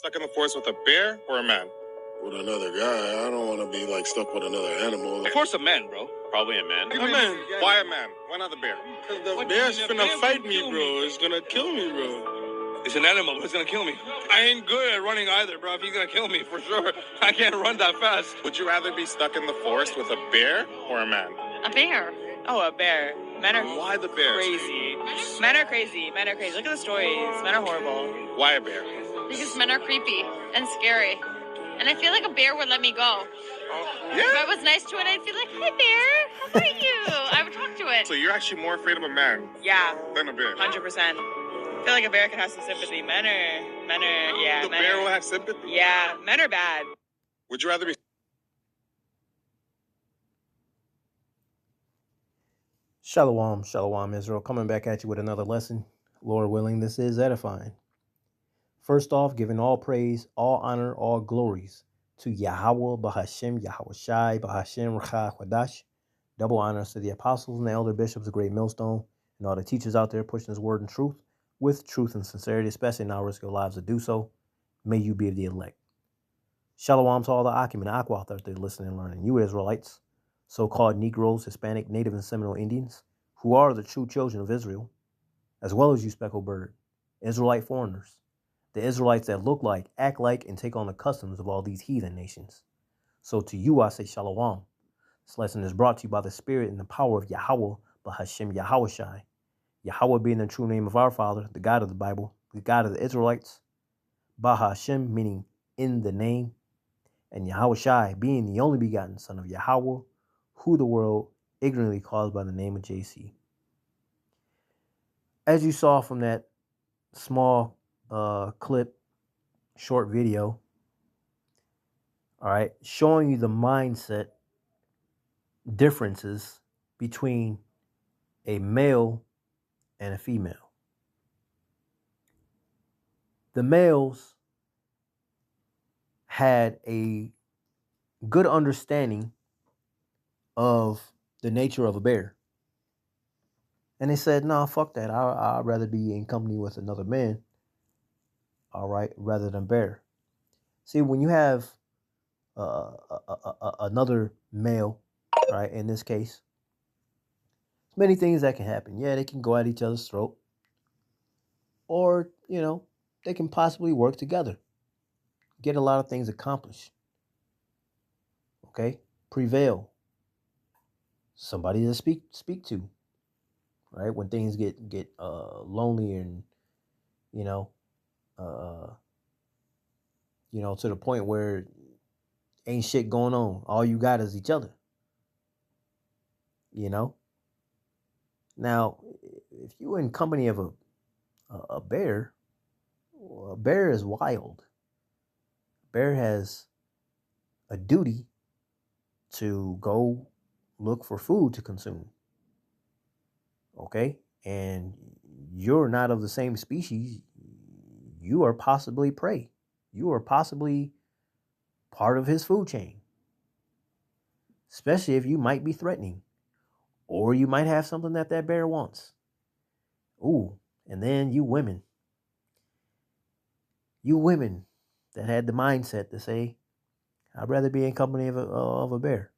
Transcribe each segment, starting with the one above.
Stuck in the forest with a bear or a man? With another guy. I don't want to be like stuck with another animal. Of course a man, bro. Probably a man. A man. Why a man? Why not the bear? Because the bear's finna fight me, bro. It's gonna kill me, bro. It's an animal, but it's gonna kill me. I ain't good at running either, bro. If he's gonna kill me, for sure. I can't run that fast. Would you rather be stuck in the forest with a bear or a man? A bear. Oh, a bear. Men are Why the bear? crazy. Men are crazy. Men are crazy. Look at the stories. Men are horrible. Why a bear? Because men are creepy and scary. And I feel like a bear would let me go. Yeah. If I was nice to it, I'd feel like, hi, bear. How are you? I would talk to it. So you're actually more afraid of a man Yeah, than a bear? 100%. I feel like a bear can have some sympathy. Men are, yeah. The bear will have sympathy? Yeah, men are bad. Would you rather be... Shalom, Shalom Israel, coming back at you with another lesson. Lord willing, this is edifying. First off, giving all praise, all honor, all glories to Yahweh, Bahashem, Yahweh Shai, Bahashem, Rachah, Kwadash. Double honors to the apostles and the elder bishops of Great Millstone and all the teachers out there pushing his word and truth with truth and sincerity, especially now risk your lives to do so. May you be of the elect. Shalom to all the Akim and Aquath out there listening and learning. You Israelites, so-called Negroes, Hispanic, Native, and Seminole Indians, who are the true children of Israel, as well as you speckled bird, Israelite foreigners, the Israelites that look like, act like, and take on the customs of all these heathen nations. So to you I say Shalom. This lesson is brought to you by the Spirit and the power of Yahweh, Bahashem Yahweh Shai. Yahweh being the true name of our Father, the God of the Bible, the God of the Israelites. Bahashem meaning in the name. And Yahweh Shai being the only begotten Son of Yahweh, who the world ignorantly calls by the name of JC. As you saw from that small clip, short video, all right, showing you the mindset differences between a male and a female. The males had a good understanding of the nature of a bear. And they said, nah, fuck that. I'd rather be in company with another man, all right, rather than bear. See, when you have another male, right, in this case, there's many things that can happen. Yeah, they can go at each other's throat. Or, they can possibly work together. Get a lot of things accomplished. Okay? Prevail. Somebody to speak to. Right? When things get lonely and, to the point where ain't shit going on. All you got is each other. Now, if you're in company of a bear is wild. A bear has a duty to go look for food to consume. Okay? And you're not of the same species. You are possibly prey. You are possibly part of his food chain. Especially if you might be threatening. Or you might have something that bear wants. Ooh, and then you women that had the mindset to say, I'd rather be in company of a bear.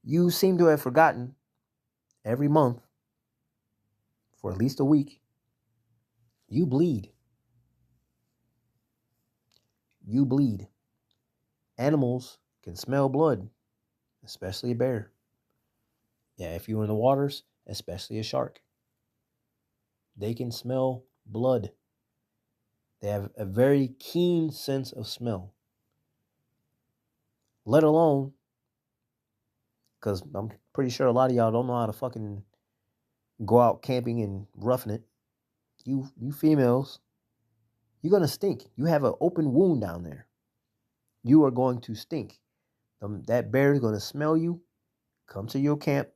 You seem to have forgotten every month for at least a week, you bleed. You bleed. Animals can smell blood, especially a bear. Yeah, if you're in the waters, especially a shark. They can smell blood. They have a very keen sense of smell. Let alone, because I'm pretty sure a lot of y'all don't know how to fucking go out camping and roughing it. You females, you're going to stink. You have an open wound down there. You are going to stink. That bear is going to smell you, come to your camp,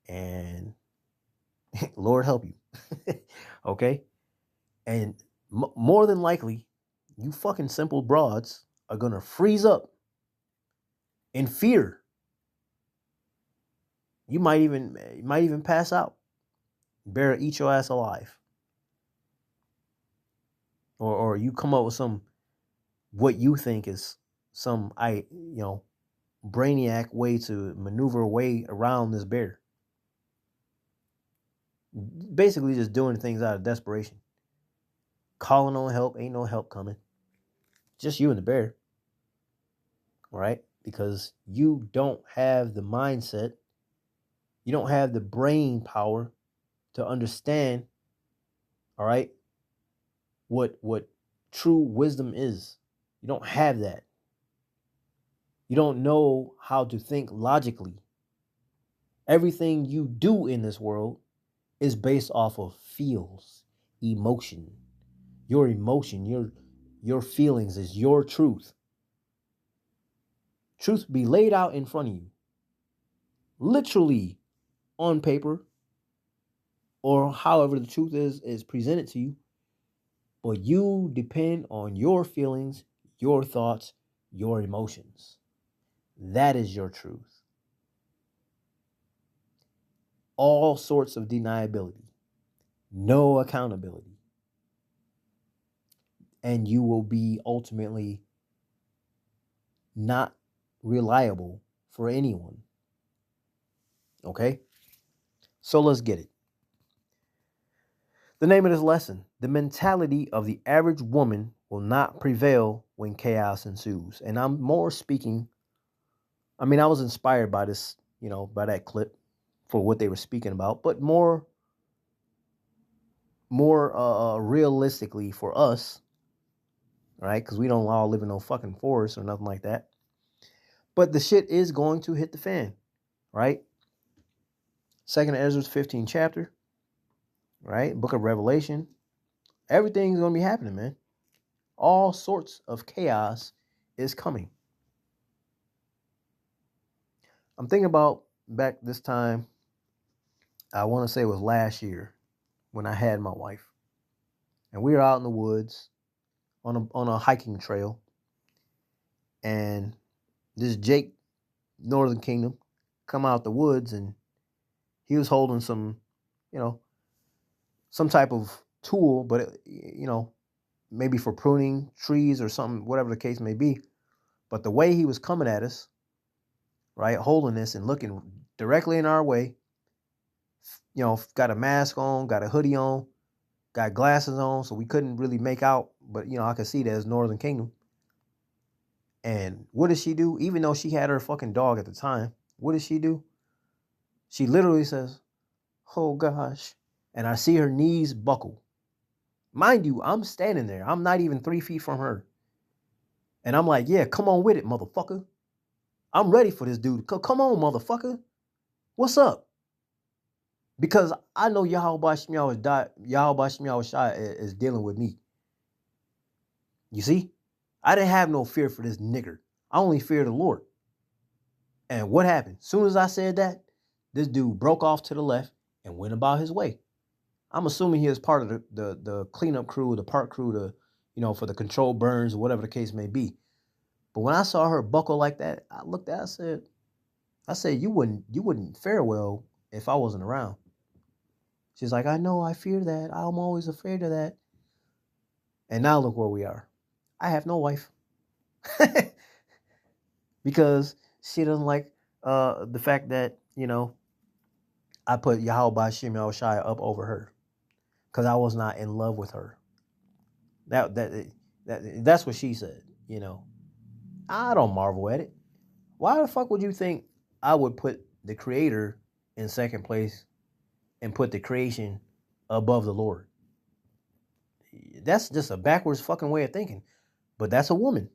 and Lord help you. Okay? And more than likely, you fucking simple broads are going to freeze up in fear. You might even pass out. Bear eat your ass alive. or you come up with some what you think is some brainiac way to maneuver a way around this bear. Basically just doing things out of desperation. Calling on help, ain't no help coming. Just you and the bear. All right? Because you don't have the mindset, you don't have the brain power to understand, all right, what true wisdom is. You don't have that. You don't know how to think logically. Everything you do in this world is based off of feels, emotion. Your emotion, your feelings is your truth. Truth be laid out in front of you. Literally on paper or however the truth is presented to you. But you depend on your feelings, your thoughts, your emotions. That is your truth. All sorts of deniability, no accountability. And you will be ultimately not reliable for anyone. Okay? So let's get it. The name of this lesson: the mentality of the average woman will not prevail when chaos ensues. And I'm more speaking, I was inspired by this, by that clip for what they were speaking about, but more realistically for us, right? Because we don't all live in no fucking forest or nothing like that. But the shit is going to hit the fan, right? 2nd Ezra's 15th chapter, right? Book of Revelation. Everything's going to be happening, man. All sorts of chaos is coming. I'm thinking about back this time, I want to say it was last year when I had my wife. And we were out in the woods on a hiking trail. And this Jake, Northern Kingdom, come out the woods and he was holding some, some type of tool, but, maybe for pruning trees or something, whatever the case may be. But the way he was coming at us, right, holding this and looking directly in our way, got a mask on, got a hoodie on, got glasses on, so we couldn't really make out, but, I could see that as Northern Kingdom. And what did she do? Even though she had her fucking dog at the time, what did she do? She literally says, "Oh gosh." And I see her knees buckle. Mind you, I'm standing there. I'm not even 3 feet from her. And I'm like, yeah, come on with it, motherfucker. I'm ready for this dude. Come on, motherfucker. What's up? Because I know Yahweh Shemiah Shai is dealing with me. You see? I didn't have no fear for this nigger. I only fear the Lord. And what happened? As soon as I said that, this dude broke off to the left and went about his way. I'm assuming he was part of the cleanup crew, the park crew, for the controlled burns or whatever the case may be. But when I saw her buckle like that, I looked at her, I said, you wouldn't fare well if I wasn't around. She's like, I know, I fear that. I'm always afraid of that. And now look where we are. I have no wife. Because she doesn't like the fact that, I put Yahweh Shemiah Shai up over her. Because I was not in love with her. That's what she said, I don't marvel at it. Why the fuck would you think I would put the creator in second place and put the creation above the Lord? That's just a backwards fucking way of thinking. But that's a woman.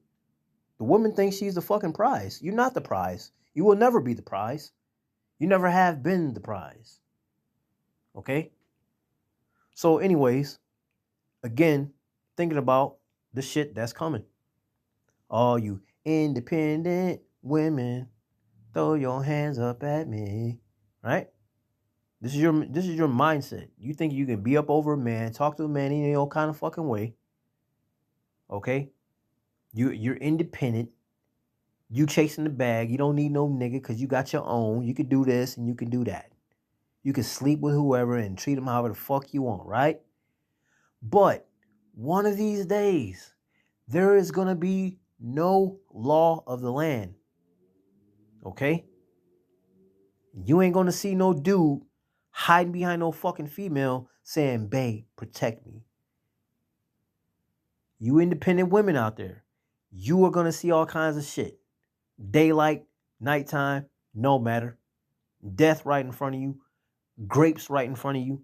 The woman thinks she's the fucking prize. You're not the prize. You will never be the prize. You never have been the prize. Okay? So anyways, again, thinking about the shit that's coming. All you independent women, throw your hands up at me. Right? This is your mindset. You think you can be up over a man, talk to a man in your kind of fucking way. Okay? You're independent. You chasing the bag. You don't need no nigga because you got your own. You can do this and you can do that. You can sleep with whoever and treat them however the fuck you want, right? But one of these days, there is going to be no law of the land. Okay? You ain't going to see no dude hiding behind no fucking female saying, babe, protect me. You independent women out there, you are going to see all kinds of shit. Daylight, nighttime, no matter. Death right in front of you. Grapes right in front of you.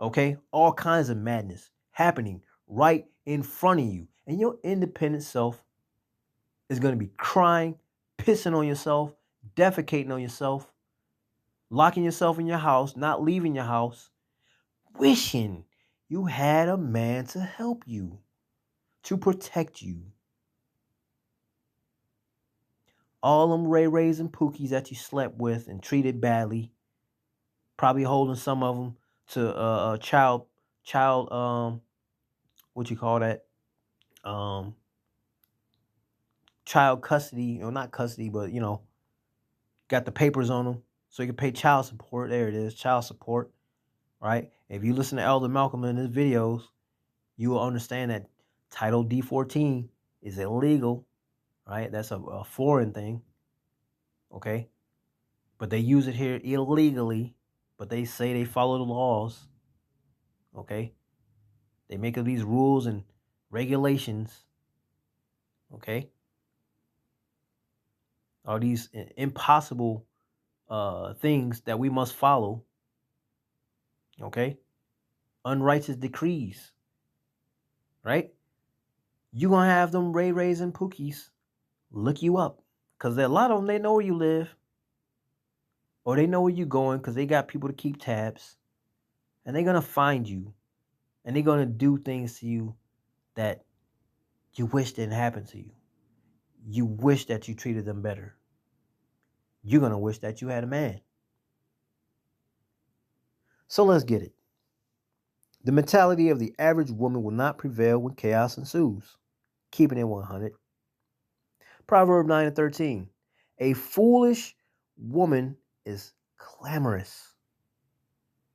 Okay? All kinds of madness happening right in front of you. And your independent self is going to be crying, pissing on yourself, defecating on yourself, locking yourself in your house, not leaving your house, wishing you had a man to help you, to protect you. All them Ray-Rays and Pookies that you slept with and treated badly, probably holding some of them to child, what you call that? Child custody, or not custody, but got the papers on them so you can pay child support. There it is, child support, right? If you listen to Elder Malcolm in his videos, you will understand that Title D14 is illegal, right? That's a foreign thing, okay? But they use it here illegally, but they say they follow the laws, okay? They make up these rules and regulations, okay? All these impossible things that we must follow, okay? Unrighteous decrees, right? You gonna have them Ray-Rays and Pookies look you up, because a lot of them, they know where you live, or they know where you're going, because they got people to keep tabs, and they're gonna find you, and they're gonna do things to you that you wish didn't happen to you. You wish that you treated them better. You're gonna wish that you had a man. So let's get it. The mentality of the average woman will not prevail when chaos ensues. Keeping it 100. Proverb 9:13. A foolish woman is clamorous.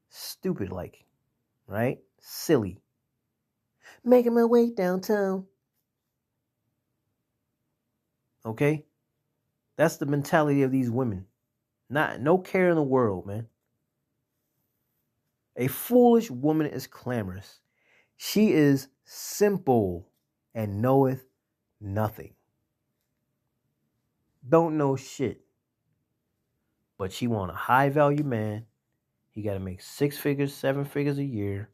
Stupid like, right? Silly. Making my way downtown. Okay? That's the mentality of these women. No care in the world, man. A foolish woman is clamorous. She is simple and knoweth nothing. Don't know shit. But she want a high value man. He got to make 6 figures, 7 figures a year.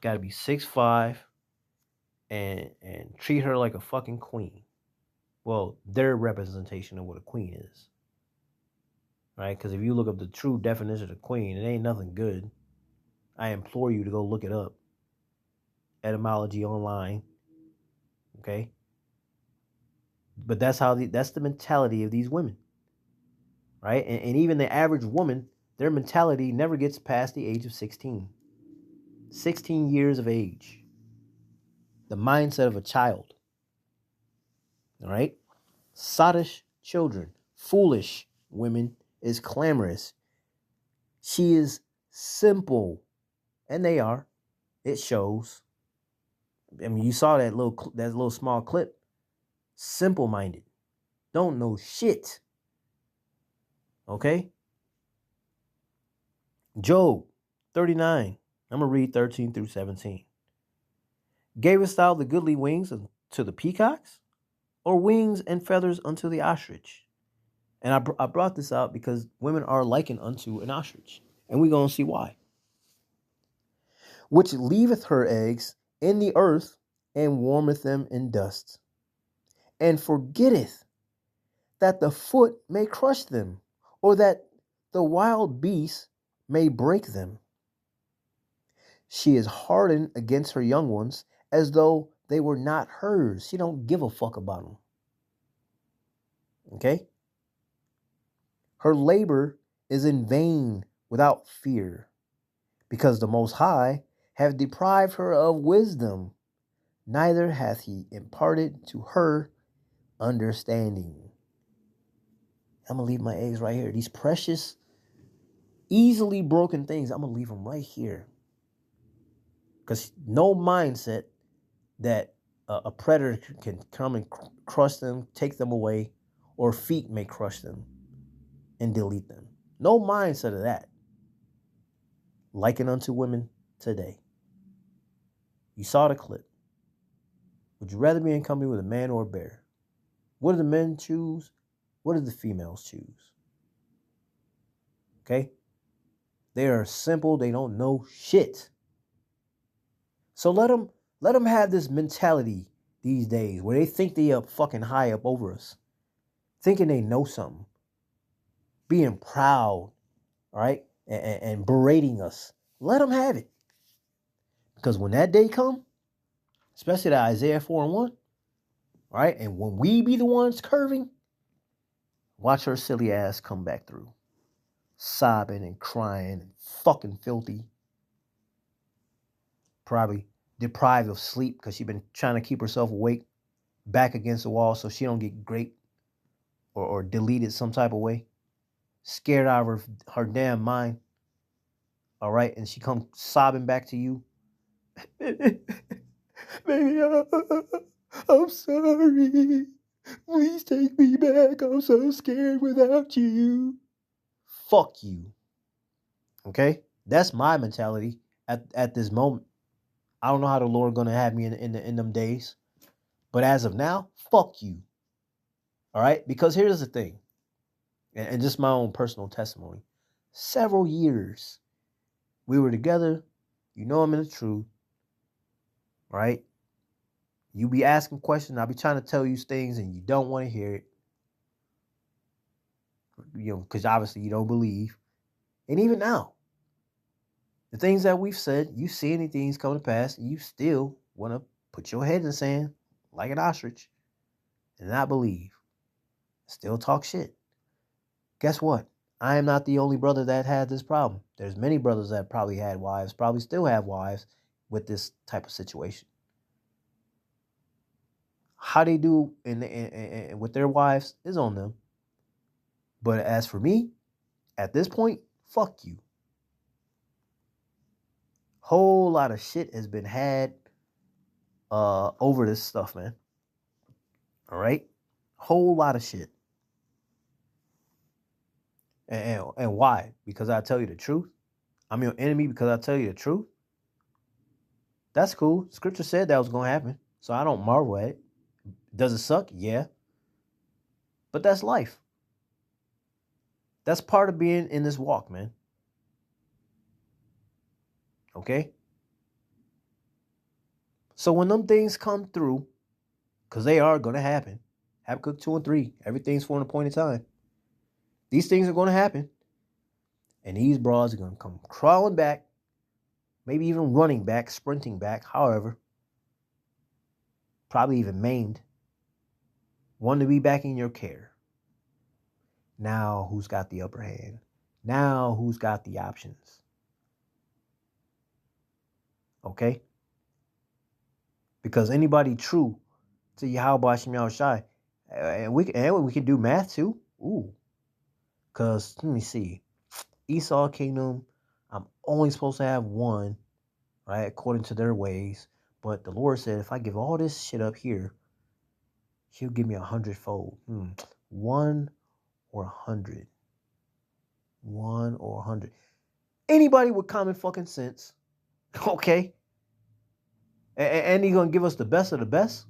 Got to be 6'5", and treat her like a fucking queen. Well, their representation of what a queen is. Right? Because if you look up the true definition of queen, it ain't nothing good. I implore you to go look it up. Etymology online. Okay? But that's the mentality of these women. Right? And even the average woman, their mentality never gets past the age of 16. 16 years of age. The mindset of a child. All right? Sottish children. Foolish women is clamorous. She is simple. And they are. It shows. I mean, you saw that little small clip. Simple-minded. Don't know shit. Okay? Job 39. I'm going to read 13 through 17. Gavest thou the goodly wings to the peacocks, or wings and feathers unto the ostrich? And I brought this out because women are likened unto an ostrich. And we're going to see why. Which leaveth her eggs in the earth, and warmeth them in dust, and forgetteth that the foot may crush them, or that the wild beast may break them. She is hardened against her young ones, as though they were not hers. She don't give a fuck about them. Okay? Her labor is in vain without fear, because the Most High have deprived her of wisdom, neither hath he imparted to her understanding. I'm going to leave my eggs right here. These precious, easily broken things, I'm going to leave them right here. Because no mindset that a predator can come and crush them, take them away, or feet may crush them and delete them. No mindset of that. Liken unto women today. You saw the clip. Would you rather be in company with a man or a bear? What do the men choose? What do the females choose? Okay? They are simple. They don't know shit. So let them have this mentality these days where they think they up fucking high up over us, thinking they know something, being proud, right, and berating us. Let them have it, because when that day come, especially the Isaiah 4:1, right, and when we be the ones curving, watch her silly ass come back through, sobbing and crying and fucking filthy, probably deprived of sleep because she's been trying to keep herself awake, back against the wall so she don't get raped or deleted some type of way, scared out of her damn mind, all right, and she come sobbing back to you. Baby, I'm sorry. Please take me back. I'm so scared without you. Fuck you. Okay? That's my mentality at this moment. I don't know how the Lord gonna have me in them days. But as of now, fuck you. All right? Because here's the thing. And just my own personal testimony. Several years we were together. You know I'm in the truth. Right? You be asking questions. I'll be trying to tell you things and you don't want to hear it. You know, because obviously you don't believe. And even now, the things that we've said, you see any things come to pass, and you still want to put your head in the sand like an ostrich and not believe. Still talk shit. Guess what? I am not the only brother that had this problem. There's many brothers that probably had wives, probably still have wives with this type of situation. How they do with their wives is on them. But as for me, at this point, fuck you. Whole lot of shit has been had over this stuff, man. All right? Whole lot of shit. And why? Because I tell you the truth? I'm your enemy because I tell you the truth? That's cool. Scripture said that was going to happen. So I don't marvel at it. Does it suck? Yeah. But that's life. That's part of being in this walk, man. Okay? So when them things come through, because they are going to happen, Habakkuk 2 and 3, everything's for an appointed time. These things are going to happen. And these broads are going to come crawling back, maybe even running back, sprinting back, however. Probably even maimed. Want to be back in your care. Now who's got the upper hand? Now who's got the options? Okay? Because anybody true to Yahweh Shem Yahushai, and we can do math too. Ooh. Because, let me see. Esau kingdom, I'm only supposed to have one, right, according to their ways. But the Lord said, if I give all this shit up here, he'll give me 100-fold. 1 or 100. 1 or 100. Anybody with common fucking sense, okay? And he's going to give us the best of the best?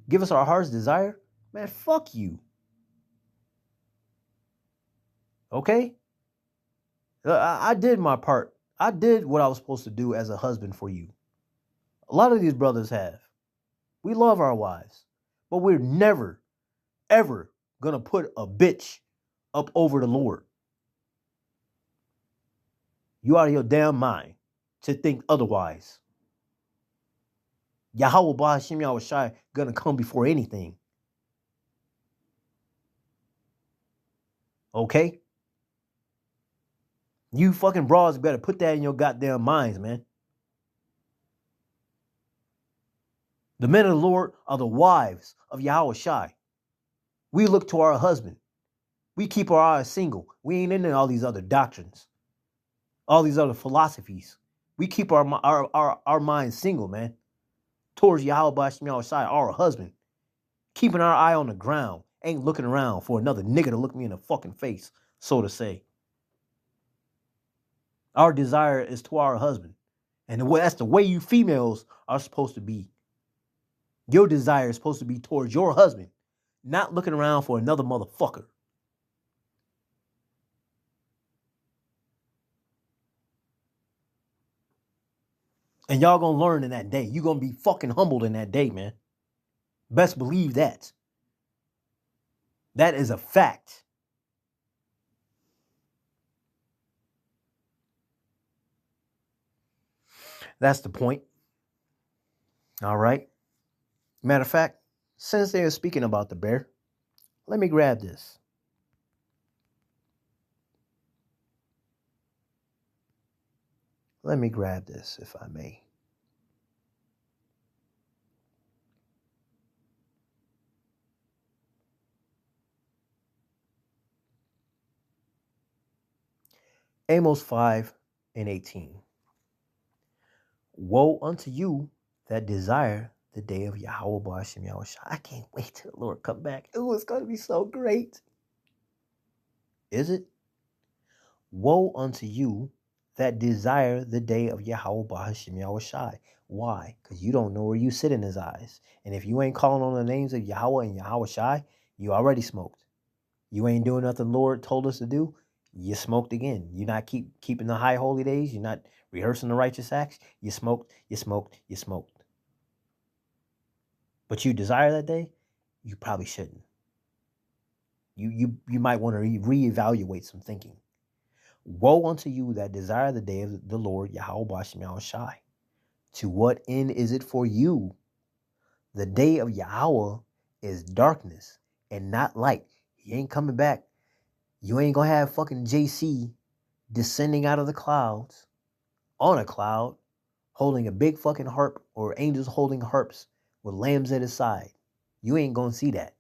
Give us our heart's desire? Man, fuck you. Okay? I did my part. I did what I was supposed to do as a husband for you. A lot of these brothers have. We love our wives. But we're never, ever going to put a bitch up over the Lord. You out of your damn mind to think otherwise. Yahweh Ba'Hashem Yahushai gonna come before anything. Okay? You fucking broads better put that in your goddamn minds, man. The men of the Lord are the wives of Yahushai. We look to our husband. We keep our eyes single. We ain't into all these other doctrines, all these other philosophies. We keep our minds single, man, towards Yahweh Bashim Yahushai, our husband. Keeping our eye on the ground. Ain't looking around for another nigga to look me in the fucking face, so to say. Our desire is to our husband. And that's the way you females are supposed to be. Your desire is supposed to be towards your husband, not looking around for another motherfucker. And y'all gonna learn in that day. You're gonna be fucking humbled in that day, man. Best believe that. That is a fact. That's the point. All right. Matter of fact, since they're speaking about the bear, let me grab this. Let me grab this, if I may. Amos 5:18. Woe unto you that desire the day of Yahweh Ba'ashem Yahushua. I can't wait till the Lord come back. Ooh, it's going to be so great. Is it? Woe unto you that desire the day of Yahweh Ba'ashem Yahushua. Why? Because you don't know where you sit in his eyes. And if you ain't calling on the names of Yahweh and Yahushua, you already smoked. You ain't doing nothing Lord told us to do, you smoked again. You're not keeping the high holy days. You're not rehearsing the righteous acts. You smoked. But you desire that day, you probably shouldn't. You might want to reevaluate some thinking. Woe unto you that desire the day of the Lord, Yahweh Ba'ashem Yahushai. To what end is it for you? The day of Yahweh is darkness and not light. He ain't coming back. You ain't gonna have fucking JC descending out of the clouds on a cloud, holding a big fucking harp, or angels holding harps with lambs at his side. You ain't gonna see that.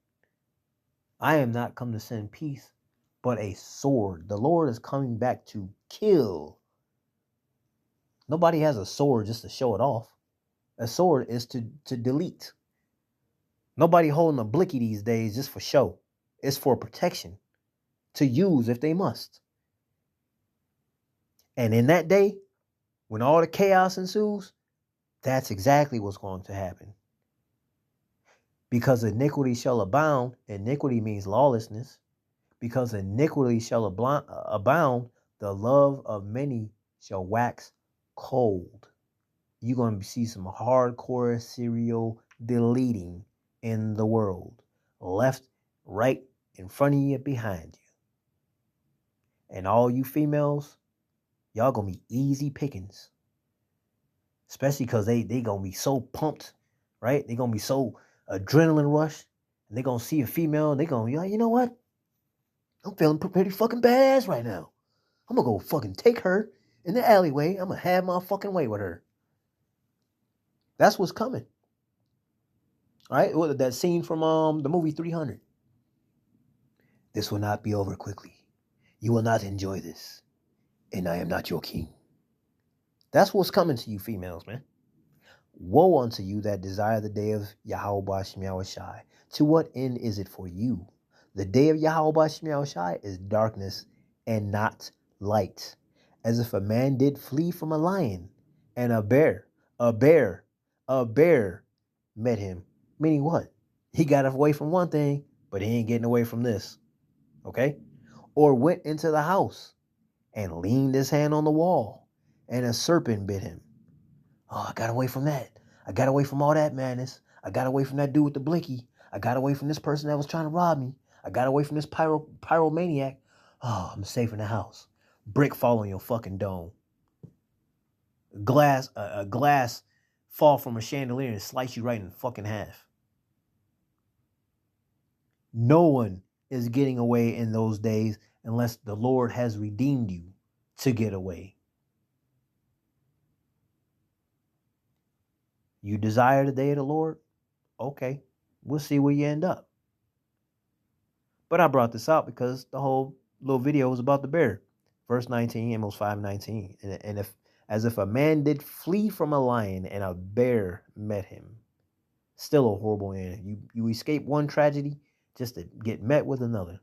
I am not come to send peace, but a sword. The Lord is coming back to kill. Nobody has a sword just to show it off. A sword is to delete. Nobody holding a blicky these days just for show. It's for protection, to use if they must. And in that day, when all the chaos ensues, that's exactly what's going to happen. Because iniquity shall abound. Iniquity means lawlessness. Because iniquity shall abound, the love of many shall wax cold. You're going to see some hardcore serial deleting in the world. Left, right, in front of you, behind you. And all you females, y'all going to be easy pickings. Especially because they going to be so pumped, right? They going to be so adrenaline rush. And they going to see a female and they going to be like, you know what? I'm feeling pretty fucking badass right now. I'm going to go fucking take her in the alleyway. I'm going to have my fucking way with her. That's what's coming. All right? That scene from the movie 300. This will not be over quickly. You will not enjoy this. And I am not your king. That's what's coming to you females, man. Woe unto you that desire the day of Yahweh Ba'ashem Yahushai. To what end is it for you? The day of Yahweh Ba'ashem Yahushai is darkness and not light. As if a man did flee from a lion and a bear met him. Meaning what? He got away from one thing, but he ain't getting away from this. Okay? Or went into the house and leaned his hand on the wall and a serpent bit him. Oh, I got away from that. I got away from all that madness. I got away from that dude with the blicky. I got away from this person that was trying to rob me. I got away from this pyromaniac. Oh, I'm safe in the house. Brick fall on your fucking dome. A glass fall from a chandelier and slice you right in fucking half. No one is getting away in those days unless the Lord has redeemed you to get away. You desire the day of the Lord? Okay, we'll see where you end up. But I brought this out because the whole little video was about the bear. Verse 19, Amos 5:19. And if as if a man did flee from a lion and a bear met him. Still a horrible end. You escape one tragedy just to get met with another.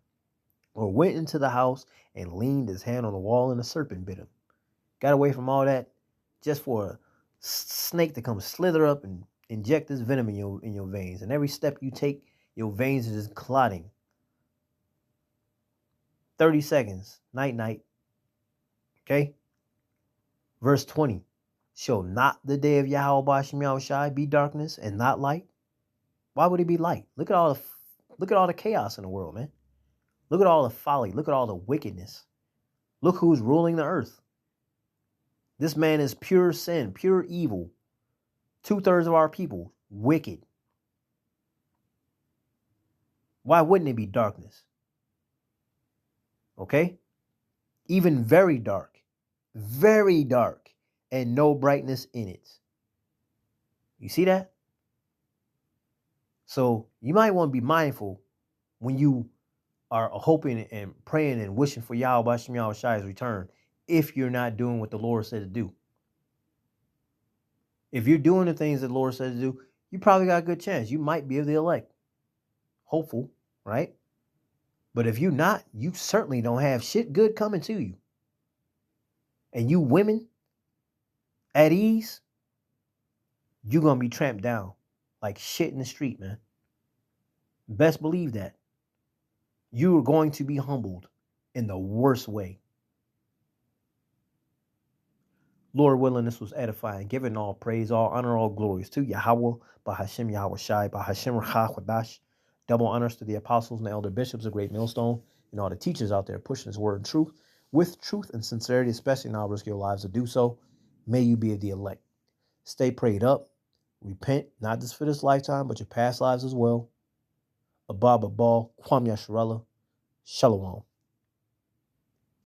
Or went into the house and leaned his hand on the wall and a serpent bit him. Got away from all that just for a snake to come slither up and inject this venom in your veins. And every step you take, your veins are just clotting. 30 seconds. Night, night. Okay? Verse 20. Shall not the day of Yahweh Bashim Yahushai be darkness and not light? Why would it be light? Look at all the chaos in the world, man. Look at all the folly. Look at all the wickedness. Look who's ruling the earth. This man is pure sin, pure evil. 2/3 of our people, wicked. Why wouldn't it be darkness? Okay? Even very dark, and no brightness in it. You see that? So you might want to be mindful when you are hoping and praying and wishing for Yahweh Bashim Yahushai's return if you're not doing what the Lord said to do. If you're doing the things that the Lord said to do, you probably got a good chance. You might be of the elect. Hopeful, right? But if you're not, you certainly don't have shit good coming to you. And you women at ease, you're going to be tramped down like shit in the street, man. Best believe that. You are going to be humbled in the worst way. Lord willing, this was edifying, giving all praise, all honor, all glories to Yahweh, Bahashim Yahweh Shai, Bahashim Rachah Wadash. Double honors to the apostles and the elder bishops of Great Millstone and all the teachers out there pushing this word and truth with truth and sincerity, especially now risk your lives to do so. May you be of the elect. Stay prayed up. Repent, not just for this lifetime, but your past lives as well. Abba Babal, Kwam Yasharallah, Shalom.